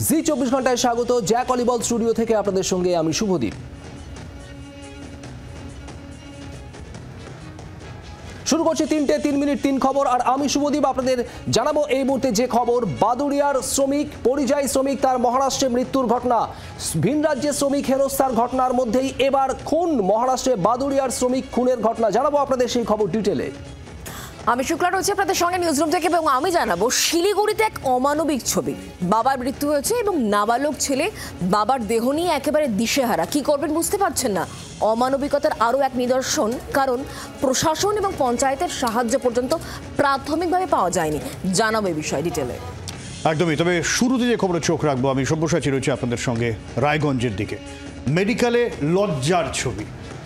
জি 24 ঘন্টায় স্বাগত। Jack অলিবল studio থেকে আপনাদের সঙ্গে আমি শুভদীপ। শুরু করছি 3:03 3 খবর, আর আমি শুভদীপ আপনাদের জানাবো এই মুহূর্তে যে খবর। বাদুড়িয়ার শ্রমিক, পরিযায়ী শ্রমিক, তার মহারাষ্ট্রে মৃত্যুর ঘটনা। ভিন রাজ্যে শ্রমিক হেনস্থার ঘটনার মধ্যেই এবার খুন। মহারাষ্ট্রে বাদুড়িয়ার শ্রমিক খুনের ঘটনা, জানাবো আপনাদের সেই খবর ডিটেলে। আমি শুক্লা রয়েছে আপনাদের সঙ্গে নিউজরুম থেকে, এবং আমি জানাবো শিলিগুড়িতে এক অমানবিক ছবি। বাবার মৃত্যু হয়েছে এবং নাবালক ছেলে বাবার দেহ নিয়ে একেবারে দিশেহারা, কি করবেন বুঝতে পারছেন না। অমানবিকতার আরও এক নিদর্শন, কারণ প্রশাসন এবং পঞ্চায়েতের সাহায্য পর্যন্ত প্রাথমিকভাবে পাওয়া যায়নি। জানাবো এই বিষয়ে ডিটেলে। একদমই। তবে শুরুতে যে খবরে চোখ রাখবো আমি, সব্যসাচী রয়েছে আপনাদের সঙ্গে রায়গঞ্জের দিকে। মেডিকেলে লজ্জার ছবি।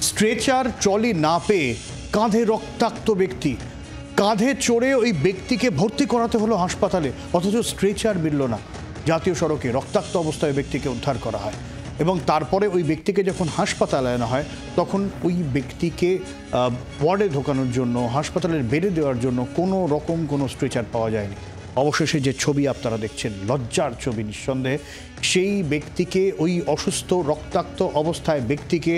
স্ট্রেচার ট্রলি না পেয়ে কাঁধে রক্তাক্ত ব্যক্তি, কাঁধে চড়ে ওই ব্যক্তিকে ভর্তি করাতে হলো হাসপাতালে, অথচ স্ট্রেচার মিলল না। জাতীয় সড়কে রক্তাক্ত অবস্থায় ব্যক্তিকে উদ্ধার করা হয় এবং তারপরে ওই ব্যক্তিকে যখন হাসপাতালে আনা হয় তখন ওই ব্যক্তিকে ওয়ার্ডে ঢোকানোর জন্য, হাসপাতালের বেডে দেওয়ার জন্য কোনো রকম কোনো স্ট্রেচার পাওয়া যায়নি। অবশেষে যে ছবি আপনারা দেখছেন, লজ্জার ছবি নিঃসন্দেহে, সেই ব্যক্তিকে, ওই অসুস্থ রক্তাক্ত অবস্থায় ব্যক্তিকে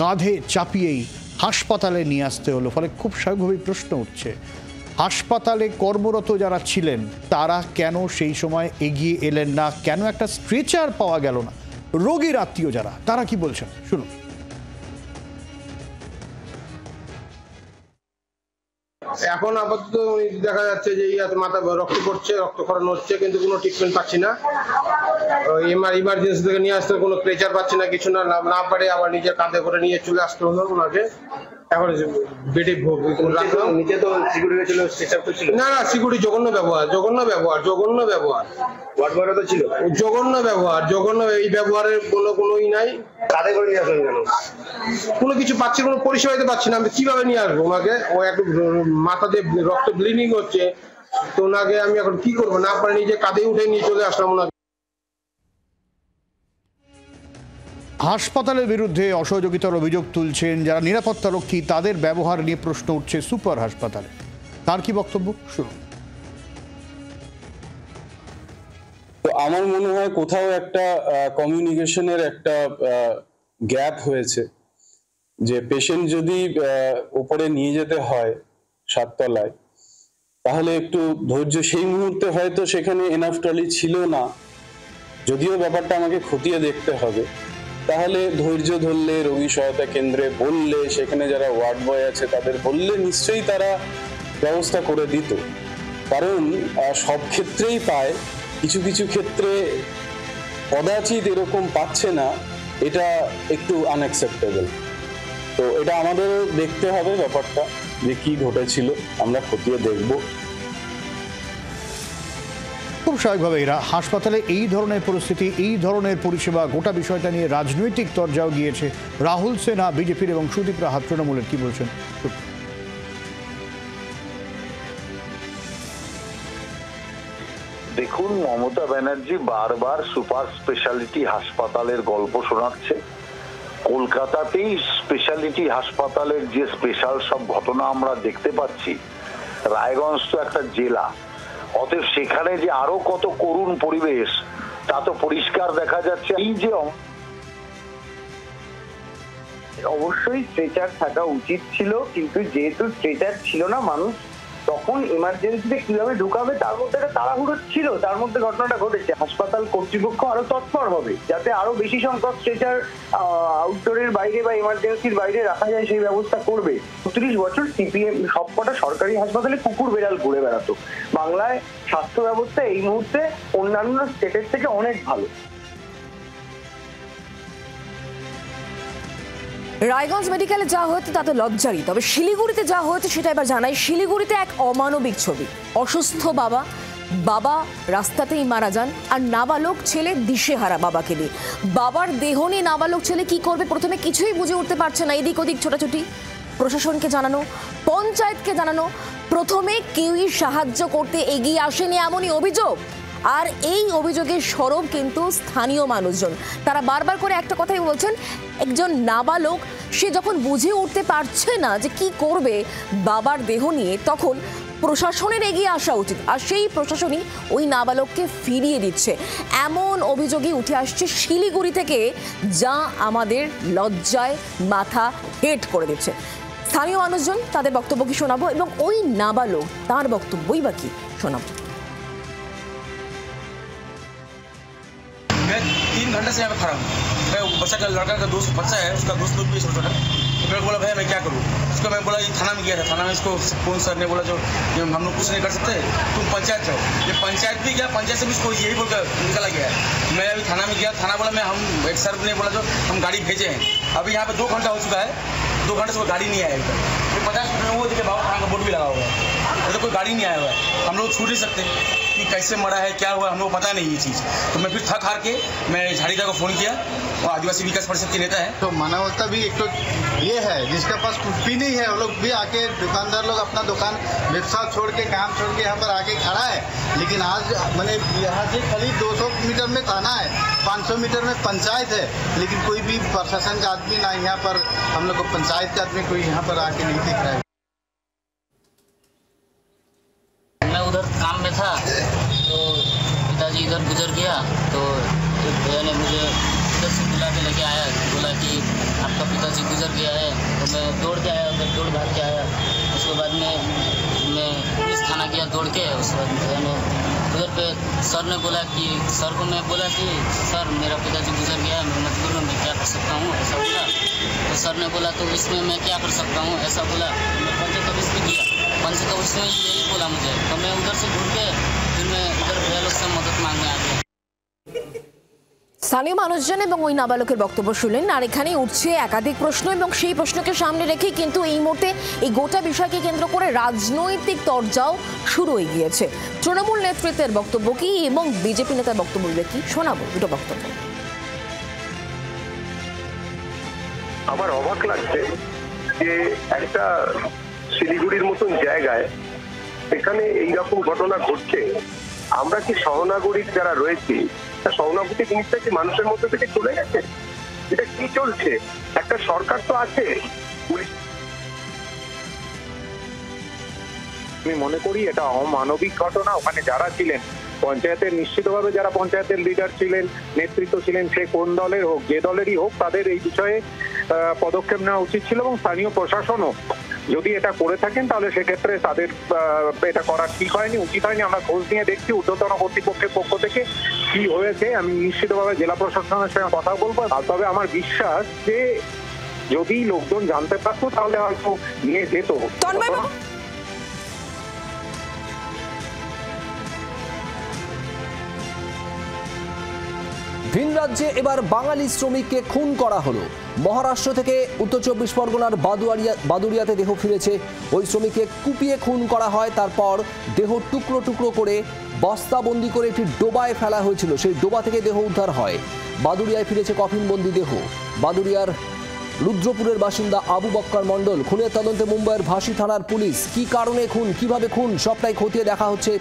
কাঁধে চাপিয়েই হাসপাতালে নিয়ে আসতে হলো। ফলে খুব স্বাভাবিক প্রশ্ন উঠছে, হাসপাতালে কর্মরত যারা ছিলেন তারা কেন সেই সময় এগিয়ে এলেন না? কেন একটা স্ট্রেচার পাওয়া গেল না? রোগীর আত্মীয় যারা, তারা কি বলছেন শুনুন। এখন আপাতত দেখা যাচ্ছে যে মাথা রক্ত পড়ছে, রক্তক্ষরণ হচ্ছে, কিন্তু কোনো ট্রিটমেন্ট পাচ্ছি না। ইমার্জেন্সি থেকে নিয়ে আসতে কোনো স্ট্রেচার পাচ্ছি না, কিছু না পারে আবার নিজের কাঁধে করে নিয়ে চলে আসতে হলো ওনাকে। এখন বেডে নিচে তো সিকিউরিটি ছিল, স্ট্রেচার তো ছিল না। সিকিউরিটি জঘন্য ব্যবহার। ওয়ার্ড বয় তো ছিল, জঘন্য ব্যবহার। এই ব্যবহারের কোনোই নাই। কাঁধে করে নিয়ে আসবেন কেন? কোনো কিছু পাচ্ছি, কোনো পরিষেবাতে পাচ্ছি না। আমি কিভাবে নিয়ে আসবো ওনাকে? ও একটু মাথা দিয়ে রক্ত ব্লিডিং হচ্ছে, তো ওনাকে আমি এখন কি করবো? না পারে নিজে কাঁধে উঠে নিয়ে চলে আসলাম ওনাকে। হাসপাতালের বিরুদ্ধে অসহযোগিতার অভিযোগ তুলছেন যারা নিরাপত্তা রক্ষী, তাদের ব্যবহার নিয়ে প্রশ্ন উঠছে সুপার হাসপাতালে। তার কি বক্তব্য শুনুন। তো আমার মনে হয় কোথাও একটা কমিউনিকেশনের একটা গ্যাপ হয়েছে, যে পেশেন্ট যদি উপরে নিয়ে যেতে হয় 7 তলায়, তাহলে একটু ধৈর্য, সেই মুহূর্তে হয়তো সেখানে এনাফ ট্রলি ছিল না, যদিও ব্যাপারটা আমাকে খতিয়ে দেখতে হবে। তাহলে ধৈর্য ধরলে, রোগী সহায়তা কেন্দ্রে বললে, সেখানে যারা ওয়ার্ড বয় আছে তাদের বললে নিশ্চয়ই তারা ব্যবস্থা করে দিত। কারণ সব ক্ষেত্রেই পায়, কিছু কিছু ক্ষেত্রে কদাচিৎ এরকম পাচ্ছে না, এটা একটু আনএক্সেপ্টেবল। তো এটা আমাদের দেখতে হবে ব্যাপারটা, যে কি ঘটেছিল, আমরা খতিয়ে দেখব। খুব স্বাভাবিকভাবে এরা হাসপাতালে এই ধরনের পরিস্থিতি, এই ধরনের পরিষেবা, গোটা বিষয়টা নিয়ে রাজনৈতিক তরজাও গিয়েছে। রাহুল সিনহা বিজেপির এবং সুদীপ রাহা তৃণমূলের, কি বলছেন? দেখুন, মমতা ব্যানার্জি বারবার সুপার স্পেশালিটি হাসপাতালের গল্প শোনাচ্ছে। কলকাতাতেই স্পেশালিটি হাসপাতালের যে স্পেশাল সব ঘটনা আমরা দেখতে পাচ্ছি, রায়গঞ্জ তো একটা জেলা, অতএব সেখানে যে আরো কত করুণ পরিবেশ তা তো পরিষ্কার দেখা যাচ্ছে। এই যে অবশ্যই স্ট্রেচার থাকা উচিত ছিল, কিন্তু যেহেতু স্ট্রেচার ছিল না, মানুষ তখন ইমার্জেন্সিতে কিভাবে ঢুকাবে তার মধ্যে একটা তাড়াহুড়ো ছিল, তার মধ্যে ঘটনাটা ঘটেছে। হাসপাতাল কর্তৃপক্ষ আরো তৎপর হবে যাতে আরো বেশি সংখ্যক স্ট্রেচার আউটডোরের বাইরে বা ইমার্জেন্সির বাইরে রাখা যায়, সেই ব্যবস্থা করবে। ৩০ বছর সিপিএম সবকটা সরকারি হাসপাতালে কুকুর বেড়াল ঘুরে বেড়াতো। বাংলায় স্বাস্থ্য ব্যবস্থা এই মুহূর্তে অন্যান্য স্টেটের থেকে অনেক ভালো। রায়গঞ্জ মেডিকেলে যা হয়েছে তা তো লজ্জারই, তবে শিলিগুড়িতে যা হয়েছে সেটা এবার জানাই। শিলিগুড়িতে এক অমানবিক ছবি। অসুস্থ বাবা রাস্তাতেই মারা যান, আর নাবালক ছেলে দিশেহারা বাবাকে নিয়ে। বাবার দেহ নিয়ে নাবালক ছেলে কি করবে প্রথমে কিছুই বুঝে উঠতে পারছে না। এদিক ওদিক ছোটাছুটি, প্রশাসনকে জানানো, পঞ্চায়েতকে জানানো, প্রথমে কেউই সাহায্য করতে এগিয়ে আসেনি, এমনই অভিযোগ। আর এই অভিযোগের সরব কিন্তু স্থানীয় মানুষজন। তারা বারবার করে একটা কথাই বলছেন, একজন নাবালক সে যখন বুঝে উঠতে পারছে না যে কি করবে বাবার দেহ নিয়ে, তখন প্রশাসনের এগিয়ে আসা উচিত, আর সেই প্রশাসনই ওই নাবালককে ফিরিয়ে দিচ্ছে। এমন অভিযোগই উঠে আসছে শিলিগুড়ি থেকে, যা আমাদের লজ্জায় মাথা হেট করে দিচ্ছে। স্থানীয় মানুষজন তাদের বক্তব্য কি শোনাবো, এবং ওই নাবালক তার বক্তব্যই বা কি শোনাবো। मैं 3 घंटे से यहाँ पे खड़ा हूँ। मैं बच्चा का लड़का का दोस्त बच्चा है, उसका दोस्त लोग भी छोटा है। तो मेरे को बोला भैया मैं क्या करूँ। उसको मैं बोला ये थाना में गया था, थाना में इसको कौन सर ने बोला जो हम लोग कुछ नहीं कर सकते, तुम पंचायत जाओ। ये पंचायत भी गया, पंचायत से भी इसको यही बोलकर निकला गया है। मैं अभी थाना में गया, थाना बोला मैं हम एक सर ने बोला जो हम गाड़ी भेजे हैं। अभी यहाँ पे 2 घंटा हो चुका है, 2 घंटे से कोई गाड़ी नहीं आया है। 50 मिनट वो देखिए बाबू थाना का बोर्ड भी लगा हुआ है, तो कोई गाड़ी नहीं आया हुआ है। हम लोग छूट नहीं सकते कि कैसे मरा है क्या हुआ, हम लोग पता नहीं ये चीज़। तो मैं फिर थक हार के मैं झाड़ीदा को फ़ोन किया, और आदिवासी विकास परिषद के नेता है। तो मानवता भी एक तो ये है जिसके पास कुछ भी नहीं है, वो लोग भी आके दुकानदार लोग अपना दुकान व्यवसाय छोड़ के काम छोड़ के यहाँ पर आके खड़ा है। लेकिन आज मैंने यहाँ से खाली 200 मीटर में थाना है, 500 मीटर में पंचायत है, लेकिन कोई भी प्रशासन का आदमी ना यहाँ पर, हम लोग को पंचायत का आदमी कोई यहाँ पर आके नहीं दिख रहा है। मैं उधर काम में था तो पिताजी इधर गुजर गया, तो एक भैया ने मुझे इधर से बुला के लेके आया, बोला कि आपका पिताजी गुजर गया है। तो मैं दौड़ के आया, उधर दौड़ भाग के आया। उसके बाद में मैं पुलिस थाना गया दौड़ के। उसके बाद भैया ने उधर पे सर ने बोला कि सर को मैं बोला कि सर मेरा पिताजी गुजर गया है, मैं मजबूर हूँ, मैं क्या कर सकता हूँ, ऐसा बोला। तो सर ने बोला तो इसमें मैं क्या कर सकता हूँ, ऐसा बोला। मैं पंचायत ऑफिस भी गया, पंचायत ऑफिस में यही बोला मुझे। तो मैं उधर से घूम के फिर मैं इधर भैया लोग से मदद मांगने आ गया। স্থানীয় মানুষজন এবং ওই নাবালকের বক্তব্য শুনলেন, আর এখানে উঠছে একাধিক প্রশ্ন, এবং সেই প্রশ্নকে সামনে রেখে কিন্তু এই মুহূর্তে এই গোটা বিষয়কে কেন্দ্র করে রাজনৈতিক তরজাও শুরু হয়ে গিয়েছে। তৃণমূল নেতৃত্বের বক্তব্য কি এবং বিজেপি নেতার বক্তব্য কি শোনাবো, দুটো বক্তব্য। আমার অবাক লাগছে যে একটা শিলিগুড়ির মতন জায়গায় এখানে এইরকম ঘটনা ঘটছে। আমরা কি সহনাগরিক যারা রয়েছি, সহনাগরিক জিনিসটা কি মানুষের মধ্যে থেকে চলে গেছে? এটা কি চলছে? একটা সরকার তো আছে। আমি মনে করি এটা অমানবিক ঘটনা। ওখানে যারা ছিলেন পঞ্চায়েতের, নিশ্চিতভাবে যারা পঞ্চায়েতের লিডার ছিলেন, নেতৃত্ব ছিলেন, সে কোন দলের হোক, যে দলেরই হোক, তাদের এই বিষয়ে পদক্ষেপ নেওয়া উচিত ছিল, এবং স্থানীয় প্রশাসনও যদি এটা করে থাকেন তাহলে সেক্ষেত্রে তাদের এটা করা ঠিক হয়নি, উচিত হয়নি। আমরা খোঁজ নিয়ে দেখছি ঊর্ধ্বতন কর্তৃপক্ষের পক্ষ থেকে কি হয়েছে। আমি নিশ্চিতভাবে জেলা প্রশাসনের সঙ্গে কথা বলবো। তবে আমার বিশ্বাস যে যদি লোকজন জানতে পারতো তাহলে হয়তো নিয়ে যেত। ভিন রাজ্যে এবার বাঙালি শ্রমিককে খুন করা হলো। মহারাষ্ট্র থেকে উত্তর 24 পরগনার বাদুড়িয়াতে দেহ ফিরেছে। ওই শ্রমিককে কুপিয়ে খুন করা হয়, তারপর দেহ টুকরো টুকরো করে বস্তাবন্দি করে একটি ডোবায় ফেলা হয়েছিল, সেই ডোবা থেকে দেহ উদ্ধার হয়। বাদুড়িয়ায় ফিরেছে কফিনবন্দি দেহ। বাদুড়িয়ার রুদ্রপুরের বাসিন্দা আবু বক্কর মণ্ডল। খুনের তদন্তে মুম্বাইয়ের ভাসি থানার পুলিশ। কি কারণে খুন, কিভাবে খুন, সবটাই খতিয়ে দেখা হচ্ছে।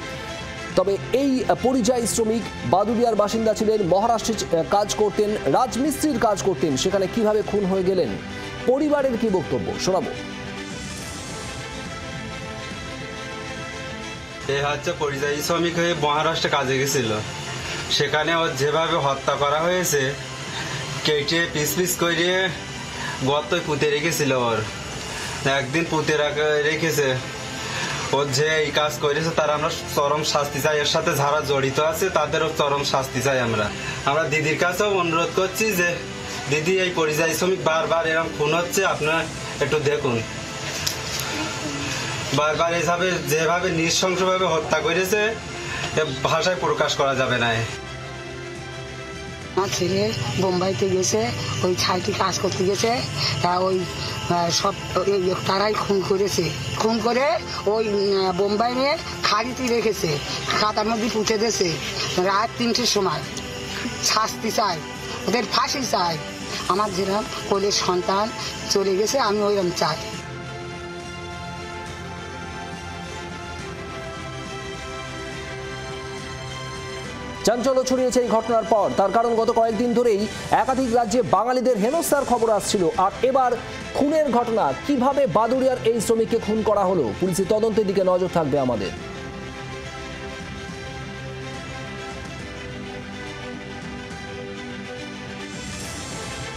তবে এই পরিযায়ী শ্রমিক বাদুড়িয়ার বাসিন্দা ছিলেন, মহারাষ্ট্রে কাজ করতেন, রাজমিস্ত্রির কাজ করতেন, সেখানে কিভাবে খুন হয়ে গেলেন, পরিবারের কি বক্তব্য শোনাবো। এ হচ্ছে পরিযায়ী শ্রমিক হয়ে মহারাষ্ট্রে কাজে গেছিল। সেখানে ওর যেভাবে হত্যা করা হয়েছে, কেটে পিস পিস করে গর্তয় পুঁতে রেখেছিল। ওর একদিন পুঁতে রেখেছে। ও যে এই কাজ করেছে তার আমরা চরম শাস্তি চাই। এর সাথে যারা জড়িত আছে তাদেরও চরম শাস্তি চাই। আমরা দিদির কাছেও অনুরোধ করছি যে দিদি, এই পরিযায়ী শ্রমিক বারবার এরকম খুন হচ্ছে, আপনারা একটু দেখুন। বারবার এইভাবে যেভাবে নৃশংসভাবে হত্যা করেছে, ভাষায় প্রকাশ করা যাবে না। আমার ছেলে বোম্বাইতে গেছে, ওই ছাইটি কাজ করতে গেছে, তা ওই সব তারাই খুন করেছে। খুন করে ওই বোম্বাই নিয়ে খাড়িতে রেখেছে, খাতার মধ্যে পুঁতে দিয়েছে। রাত 3টের সময় শাস্তি চাই, ওদের ফাঁসি চাই। আমার যেরকম কোলের সন্তান চলে গেছে, আমি ওইরকম চাই। চাঞ্চল্য ছড়িয়েছে এই ঘটনার পর। তার কারণ গত কয়েকদিন ধরেই একাধিক রাজ্যে বাঙালিদের হেনস্থার খবর আসছিল, আর এবার খুনের ঘটনা। কিভাবে বাদুড়িয়ার এই শ্রমিককে খুন করা হলো, পুলিশের তদন্তের দিকে নজর থাকবে আমাদের।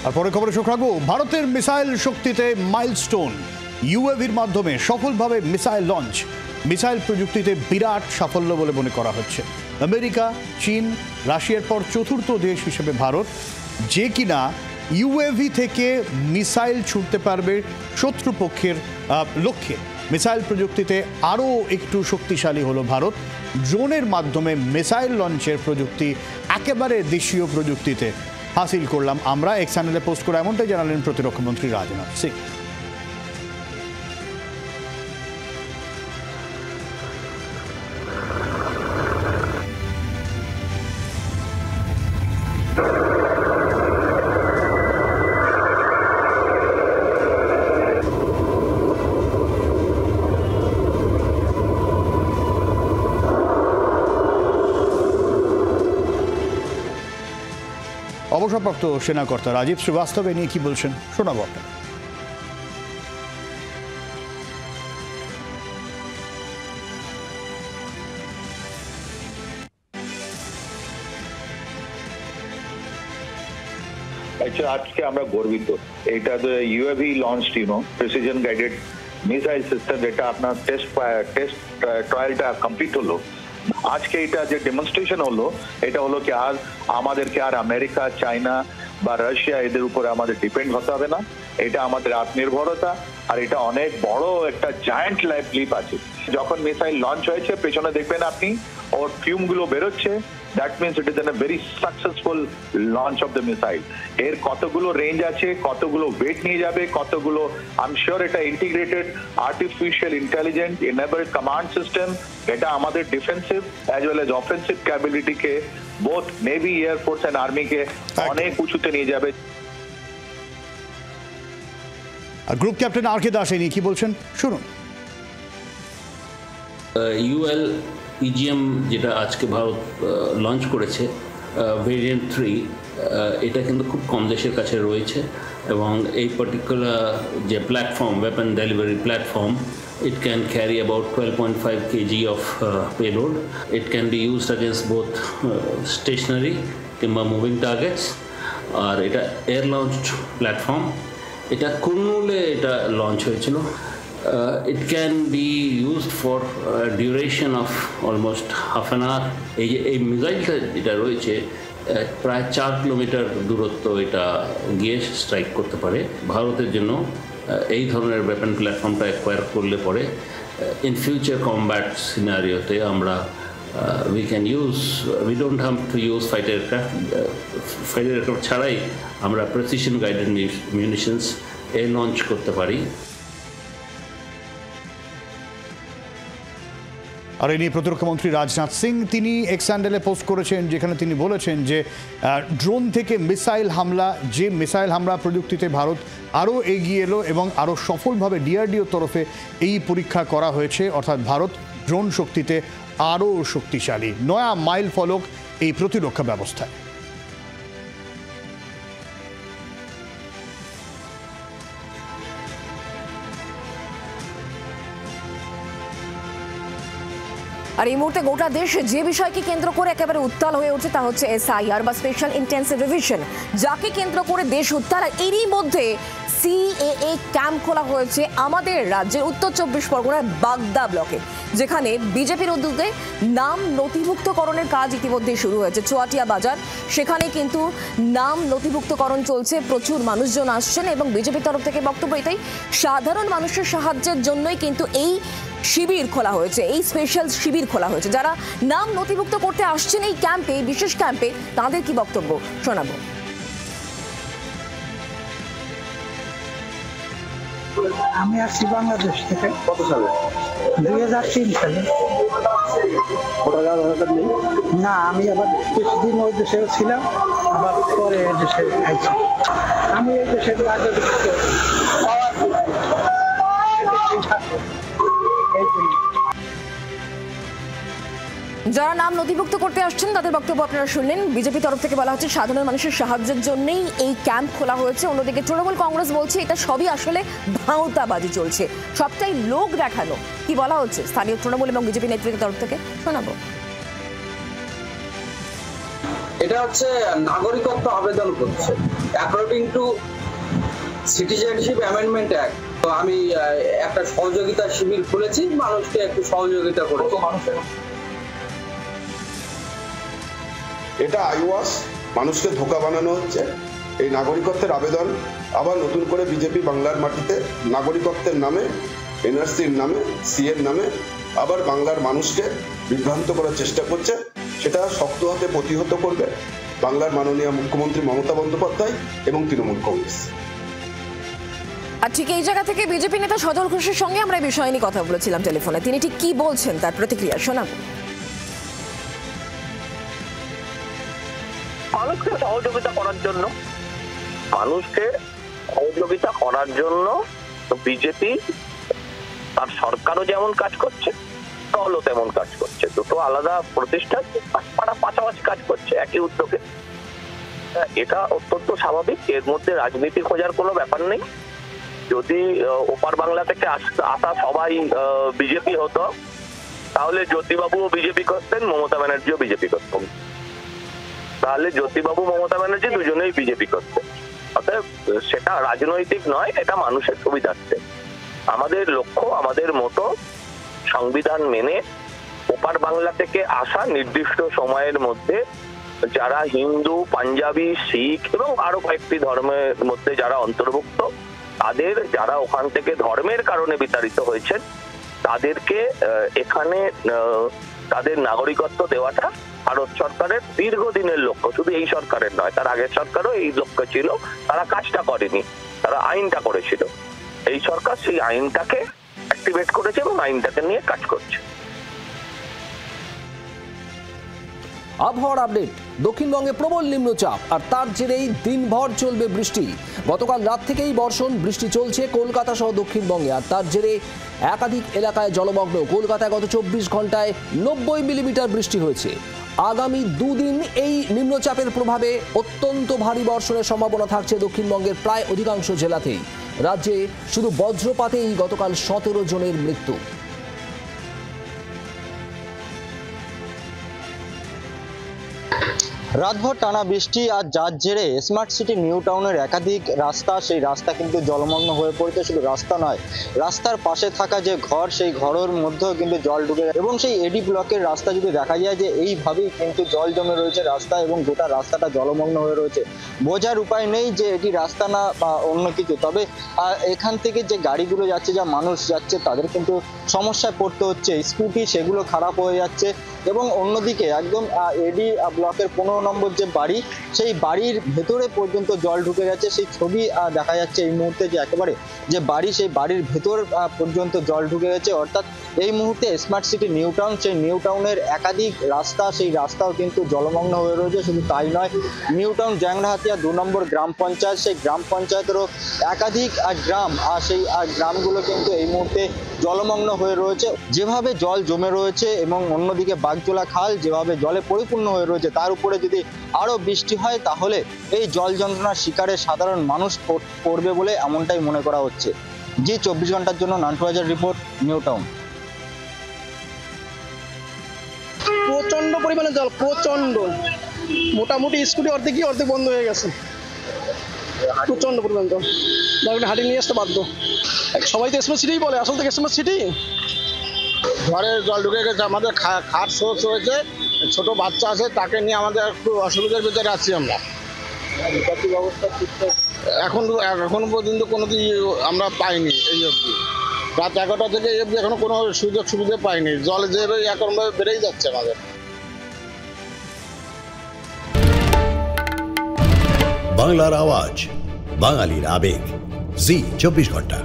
আর পরে খবরে চোখ রাখবো ভারতের মিসাইল শক্তিতে মাইলস্টোন। ইউএভির মাধ্যমে সফলভাবে মিসাইল লঞ্চ। মিসাইল প্রযুক্তিতে বিরাট সাফল্য বলে মনে করা হচ্ছে। আমেরিকা, চীন, রাশিয়ার পর চতুর্থ দেশ হিসেবে ভারত, যে কিনা ইউএভি থেকে মিসাইল ছুটতে পারবে শত্রুপক্ষের লক্ষ্যে। মিসাইল প্রযুক্তিতে আরও একটু শক্তিশালী হলো ভারত। ড্রোনের মাধ্যমে মিসাইল লঞ্চের প্রযুক্তি একেবারে দেশীয় প্রযুক্তিতে হাসিল করলাম আমরা। এক চ্যানেলে পোস্ট করে এমনটাই জানালেন প্রতিরক্ষামন্ত্রী রাজনাথ সিং। অবসরপ্রাপ্ত সেনাকর্তা রাজীব শ্রীবাস্তব নিয়ে কি বলছেন শোনাবো আপনার। আজকে আমরা গর্বিত, এটা UAV launch precision guided missile system, যেটা আপনার টেস্ট ট্রায়ালটা কমপ্লিট হলো। আজকে এটা যে ডেমনস্ট্রেশন হলো, এটা হলো কি আর আমাদেরকে আর আমেরিকা, চায়না বা রাশিয়া এদের উপরে আমাদের ডিপেন্ড হতে হবে না। এটা আমাদের আত্মনির্ভরতা, আর এটা অনেক বড় একটা জায়ান্ট লাইফ লিপ আছে। যখন মিসাইল লঞ্চ হয়েছে পেছনে দেখবেন আপনি ওর ফিউম গুলো বেরোচ্ছে, that means it is a very successful launch of the missile. এর কতগুলো রেঞ্জ আছে, কতগুলো ওয়েট নিয়ে যাবে, কতগুলো আই এম শিওর এটা integrated artificial intelligence enabled command system, এটা আমাদের defensive as well as offensive ক্যাপাবিলিটিকে বোথ নেভি, এয়ারফোর্স এন্ড আর্মিকে অনেক উঁচুতে নিয়ে যাবে। Group captain R K Das নিয়ে কি বলছেন শুনুন। ইউএল ইজিএম যেটা আজকে ভারত লঞ্চ করেছে ভেরিয়েন্ট 3, এটা কিন্তু খুব কম দেশের কাছে রয়েছে, এবং এই পার্টিকুলার যে platform, weapon delivery platform, it can carry about 12.5 kg of payload. It can be used against both stationary কিংবা মুভিং টার্গেটস। আর এটা এয়ার লঞ্চড প্ল্যাটফর্ম, এটা কুর্নুলে এটা লঞ্চ হয়েছিল। It can be used for a duration of almost half an hour. এই মিসাইলটা যেটা রয়েছে প্রায় 4 kilometre দূরত্ব এটা গিয়ে স্ট্রাইক করতে পারে। ভারতের জন্য এই ধরনের ওয়েপন প্ল্যাটফর্মটা অ্যাকোয়ার করলে পরে ইন ফিউচার কমব্যাট সিনারিওতে আমরা we don't have to use fighter aircraft ছাড়াই আমরা প্রেসিশন গাইডেড মিউনিশনস লঞ্চ করতে পারি। আর এই নিয়ে প্রতিরক্ষামন্ত্রী রাজনাথ সিং তিনি এক্স হ্যান্ডেলে পোস্ট করেছেন, যেখানে তিনি বলেছেন যে ড্রোন থেকে মিসাইল হামলা, যে মিসাইল হামলা প্রযুক্তিতে ভারত আরও এগিয়ে এলো এবং আরও সফলভাবে ডিআরডিওর তরফে এই পরীক্ষা করা হয়েছে। অর্থাৎ ভারত ড্রোন শক্তিতে আরও শক্তিশালী, নয়া মাইল ফলক এই প্রতিরক্ষা ব্যবস্থায়। আর এই মুহূর্তে গোটা দেশ যে বিষয়কে কেন্দ্র করে একেবারে উত্তাল হয়ে উঠছে তা হচ্ছে এসআইআর বা স্পেশাল ইন্টেন্সিভ রিভিশন, যাকে কেন্দ্র করে দেশ উত্তাল। আর এরই মধ্যে সিএএ ক্যাম্প খোলা হয়েছে আমাদের রাজ্যের উত্তর 24 পরগনার বাগদা ব্লকে, যেখানে বিজেপির উদ্যোগে নাম নথিভুক্তকরণের কাজ ইতিমধ্যেই শুরু হয়েছে। চুয়াটিয়া বাজার, সেখানে কিন্তু নাম নথিভুক্তকরণ চলছে, প্রচুর মানুষজন আসছেন এবং বিজেপির তরফ থেকে বক্তব্য এটাই, সাধারণ মানুষের সাহায্যের জন্যই কিন্তু এই শিবির খোলা হয়েছে, এই স্পেশাল শিবির খোলা হয়েছে। যারা নাম নথিভুক্ত করতে আসছেন এই ক্যাম্পে, এই বিশেষ ক্যাম্পে, তাদের কি বক্তব্য শোনাবো। আমি আসছি বাংলাদেশ থেকে। কত সালে? 2003 সালে। না, আমি আবার কিছুদিন ওই দেশে ছিলাম, আবার পরে এই দেশে আইছি। আমি এই দেশের যারা নাম নথিভুক্ত করতে আসছেন তাদের বক্তব্য আপনারা শুনলেন। বিজেপি তরফ থেকে বলা হচ্ছে সাধারণ মানুষের সাহায্যের জন্যই এই ক্যাম্প খোলা হয়েছে। অন্যদিকে তৃণমূল কংগ্রেস বলছে এটা সবই আসলে ভাঁওতাবাজি চলছে, সবটাই লোক দেখানো। কি বলা হচ্ছে স্থানীয় তৃণমূল এবং বিজেপি নেতৃত্বের তরফ থেকে শোনাবো। এটা হচ্ছে নাগরিকত্ব আবেদন করছে according to citizenship amendment act. তো আমি একটা সহযোগিতা শিবির খুলেছি, মানুষকে একটু সহযোগিতা করেছি। এটা আইওয়াস, মানুষকে ধোঁকা বানানো হচ্ছে। এই নাগরিকত্বের আবেদন আবার নতুন করে বিজেপি বাংলার মাটিতে নাগরিকত্বের নামে, এনআরসির নামে, সিএর নামে আবার বাংলার মানুষকে বিভ্রান্ত করার চেষ্টা করছে। সেটা শক্ত হাতে প্রতিহত করবে বাংলার মাননীয় মুখ্যমন্ত্রী মমতা বন্দ্যোপাধ্যায় এবং তৃণমূল কংগ্রেস। আর ঠিক এই জায়গা থেকে বিজেপি নেতা সজল ঘোষের সঙ্গে আমরা এই বিষয় নিয়ে কথা বলেছিলাম টেলিফোনে। তিনি ঠিক কি বলছেন তার প্রতিক্রিয়া শোনাবো। মানুষকে সহযোগিতা করার জন্য বিজেপি তার সরকারও যেমন কাজ করছে, দলও তেমন কাজ করছে। দুটো আলাদা প্রতিষ্ঠান পাশাপাশি কাজ করছে একই উদ্যোগে। এটা অত্যন্ত স্বাভাবিক, এর মধ্যে রাজনীতি খোঁজার কোনো ব্যাপার নেই। যদি ওপার বাংলা থেকে আসা সবাই বিজেপি হতো তাহলে জ্যোতিবাবুও বিজেপি করতেন, মমতা ব্যানার্জিও বিজেপি করতেন। তাহলে জ্যোতিবাবু মমতা ব্যানার্জি দুজনেই বিজেপি করতেন। অতএব সেটা রাজনৈতিক নয়, এটা মানুষের সুবিধার্থে। আমাদের লক্ষ্য, আমাদের মতো সংবিধান মেনে ওপার বাংলা থেকে আসা নির্দিষ্ট সময়ের মধ্যে যারা হিন্দু, পাঞ্জাবি, শিখ এবং আরো কয়েকটি ধর্মের মধ্যে যারা অন্তর্ভুক্ত, তাদের যারা ওখান থেকে ধর্মের কারণে বিতাড়িত হয়েছেন তাদেরকে এখানে তাদের নাগরিকত্ব দেওয়াটা ভারত সরকারের দীর্ঘদিনের লক্ষ্য। শুধু এই সরকারের নয়, তার আগের সরকারও এই লক্ষ্য ছিল, তারা কাজটা করেনি, তারা আইনটা করেছিল। এই সরকার সেই আইনটাকে অ্যাক্টিভেট করেছে এবং আইনটাকে নিয়ে কাজ করছে। আবহাওয়ার আপডেট। দক্ষিণবঙ্গে প্রবল নিম্নচাপ আর তার জেরেই দিনভর চলবে বৃষ্টি। গতকাল রাত থেকেই বর্ষণ, বৃষ্টি চলছে কলকাতা সহ দক্ষিণবঙ্গে, আর তার জেরে একাধিক এলাকায় জলমগ্ন। কলকাতায় গত 24 ঘন্টায় 90 মিলিমিটার বৃষ্টি হয়েছে। আগামী দুদিন এই নিম্নচাপের প্রভাবে অত্যন্ত ভারী বর্ষণের সম্ভাবনা থাকছে দক্ষিণবঙ্গের প্রায় অধিকাংশ জেলাতেই। রাজ্যে শুধু বজ্রপাতেই গতকাল 17 জনের মৃত্যু। রাতভর টানা বৃষ্টি আর যার জেরে স্মার্ট সিটি নিউ টাউনের একাধিক রাস্তা, সেই রাস্তা কিন্তু জলমগ্ন হয়ে পড়েছে। শুধু রাস্তা নয়, রাস্তার পাশে থাকা যে ঘর, সেই ঘরের মধ্যেও কিন্তু জল ঢুকে যায়। এবং সেই এডি ব্লকের রাস্তা যদি দেখা যায় যে এইভাবেই কিন্তু জল জমে রয়েছে রাস্তা, এবং গোটা রাস্তাটা জলমগ্ন হয়ে রয়েছে। বোঝার উপায় নেই যে এটি রাস্তা না বা অন্য কিছু। তবে এখান থেকে যে গাড়িগুলো যাচ্ছে, যা মানুষ যাচ্ছে, তাদের কিন্তু সমস্যায় পড়তে হচ্ছে। স্কুটি সেগুলো খারাপ হয়ে যাচ্ছে। এবং অন্যদিকে একদম এডি ব্লকের 15 নম্বর যে বাড়ি, সেই বাড়ির ভেতরে পর্যন্ত জল ঢুকে যাচ্ছে। সেই ছবি দেখা যাচ্ছে এই মুহূর্তে, যে একেবারে যে বাড়ি, সেই বাড়ির ভেতর পর্যন্ত জল ঢুকে গেছে। অর্থাৎ এই মুহূর্তে স্মার্ট সিটি নিউ টাউন, সেই নিউ টাউনের একাধিক রাস্তা, সেই রাস্তাও কিন্তু জলমগ্ন হয়ে রয়েছে। শুধু তাই নয়, নিউ টাউন জ্যাংরাহাতিয়া 2 নম্বর গ্রাম পঞ্চায়েত, সেই গ্রাম পঞ্চায়েতেরও একাধিক গ্রাম, আর সেই গ্রামগুলো কিন্তু এই মুহূর্তে জলমগ্ন হয়ে রয়েছে। যেভাবে জল জমে রয়েছে এবং অন্যদিকে বাগজোলা খাল যেভাবে জলে পরিপূর্ণ হয়ে রয়েছে, তার উপরে যদি আরো বৃষ্টি হয় তাহলে এই জল যন্ত্রণার শিকারে সাধারণ মানুষ পড়বে বলে এমনটাই মনে করা হচ্ছে। জি 24 ঘন্টার জন্য নান্টু হাজার রিপোর্ট, নিউ টাউন। প্রচন্ড পরিমাণে জল, প্রচন্ড। মোটামুটি স্কুটি অর্ধেক গিয়ে অর্ধেক বন্ধ হয়ে গেছে। প্রচন্ড পরিমাণ জল, হাঁটি নিয়ে আসতে বাধ্য। সবাই তো স্মার্ট সিটি বলে, আসল থেকে স্মার্ট সিটি। ঘরে জল ঢুকে গেছে, আমাদের খাট সোর্স হয়েছে, ছোট বাচ্চা আছে, তাকে নিয়ে আমাদের একটু অসুবিধার ভিতরে আছি আমরা। এখন পর্যন্ত কোনো আমরা পাইনি। এই অবধি রাত 11টা থেকে এই অবধি এখনো কোনো সুযোগ সুবিধা পাইনি। জল যে এখন বেড়েই যাচ্ছে আমাদের। বাংলার আওয়াজ, বাঙালির আবেগ, জি 24 ঘন্টা।